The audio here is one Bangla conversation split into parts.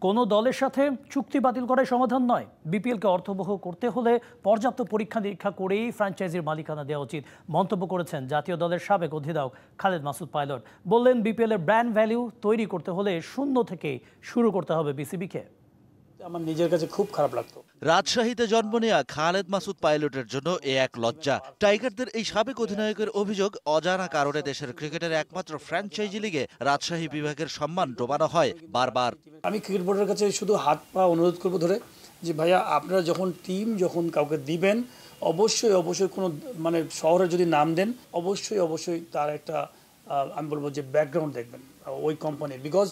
কোনো দলের সাথে চুক্তি বাতিল করাই সমাধান নয়। বিপিএলকে অর্থবহ করতে হলে পর্যাপ্ত পরীক্ষা নিরীক্ষা করেই ফ্র্যাঞ্চাইজির মালিকানা দেওয়া উচিত মন্তব্য করেছেন জাতীয় দলের সাবেক অধিনায়ক খালেদ মাসুদ পাইলট। বললেন, বিপিএলের ব্র্যান্ড ভ্যালু তৈরি করতে হলে শূন্য থেকে শুরু করতে হবে বিসিবিকে। আমার নিজের কাছে খুব খারাপ লাগতো। রাজশাহীতে জন্ম নেওয়া খালেদ মাসুদ পাইলটের জন্য এ এক লজ্জা। টাইগারদের এই সাবেক অধিনায়কের অভিযোগ, অজানা কারণে দেশের ক্রিকেটের একমাত্র ফ্র্যাঞ্চাইজি লিগে রাজশাহী বিভাগের সম্মান ডোবানো হয় বারবার। আমি ক্রিকেট বোর্ডের কাছে শুধু হাত পা অনুরোধ করবো ধরে যে ভাইয়া, আপনারা যখন টিম যখন কাউকে দিবেন, অবশ্যই কোনো শহরে যদি নাম দেন, অবশ্যই তার একটা আমি বলবো যে ব্যাকগ্রাউন্ড দেখবেন ওই কোম্পানি, বিকজ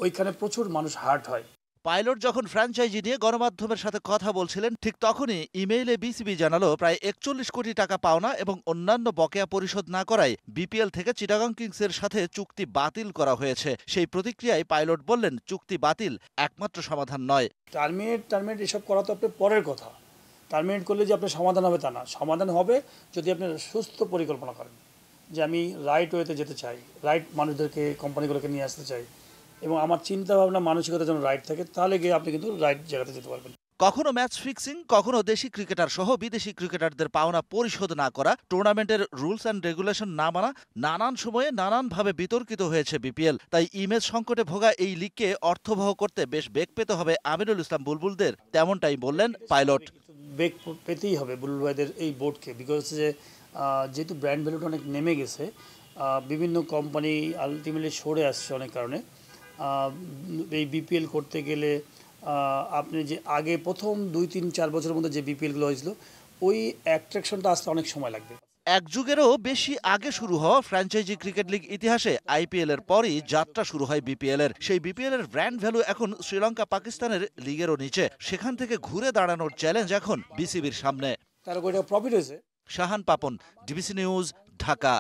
ওইখানে প্রচুর মানুষ হার্ট হয়। পাইলট যখন ফ্র্যাঞ্চাইজি নিয়ে গণমাধ্যমের সাথে কথা বলছিলেন, ঠিক তখনই ইমেইলে বিসিবি জানালো প্রায় 41 কোটি টাকা পাওনা এবং অন্যান্য বকেয়া পরিশোধ না করায় বিপিএল থেকে চিটাগং কিংসের সাথে চুক্তি বাতিল করা হয়েছে। সেই প্রতিক্রিয়ায় পাইলট বললেন, চুক্তি বাতিল একমাত্র সমাধান নয়। টার্মিনেট এসব করা তো আপনার পরের কথা। টার্মিনেট করলে যে আপনার সমাধান হবে তা না। সমাধান হবে যদি আপনি সুস্থ পরিকল্পনা করেন, যে আমি রাইট ওয়েতে যেতে চাই, রাইট মানুষদেরকে, কোম্পানিগুলোকে নিয়ে আসতে চাই, এবং আমার চিন্তা ভাবনা মানসিকতা যেন রাইট থাকে, তাহলে গিয়ে আপনি কিন্তু রাইট জায়গাতে যেতে পারবেন। কখনো ম্যাচ ফিক্সিং, কখনো দেশি ক্রিকেটার সহ বিদেশি ক্রিকেটারদের পাওনা পরিশোধ না করা, টুর্নামেন্টের রুলস অ্যান্ড রেগুলেশন না মানা, নানান সময়ে নানানভাবে বিতর্কিত হয়েছে বিপিএল। তাই ইমেজ সংকটে ভোগা এই লিগকে অর্থবহ করতে বেশ বেগ পেতে হবে আমিনুল ইসলাম বুলবুলদের, তেমনটাই বললেন পাইলট। বেগ পেতেই হবে বুলবুল ভাইদের এই বোর্ডকে, বিকজ যেহেতু ব্র্যান্ড ভ্যালুটা অনেক নেমে গেছে, বিভিন্ন কোম্পানি আলটিমেটলি সরে আসছে অনেক কারণে। এই বিপিএল করতে গেলে আপনি যে আগে প্রথম 2-3-4 বছরের মধ্যে যে বিপিএলগুলো হয়েছিল, ওই অ্যাট্রাকশনটা আসতে অনেক সময় লাগবে। এক যুগেরও বেশি আগে শুরু হওয়া ফ্র্যাঞ্চাইজি ক্রিকেট লিগ ইতিহাসে আইপিএল এর পরই যাত্রা শুরু হয় বিপিএল এর। সেই বিপিএল এর ব্র্যান্ড ভ্যালু এখন শ্রীলঙ্কা পাকিস্তানের লিগেরও নিচে। সেখান থেকে ঘুরে দাঁড়ানোর চ্যালেঞ্জ এখন বিসিবির সামনে। তার প্রফিট হয়েছে। Shahan Papon, DBC news, Dhaka.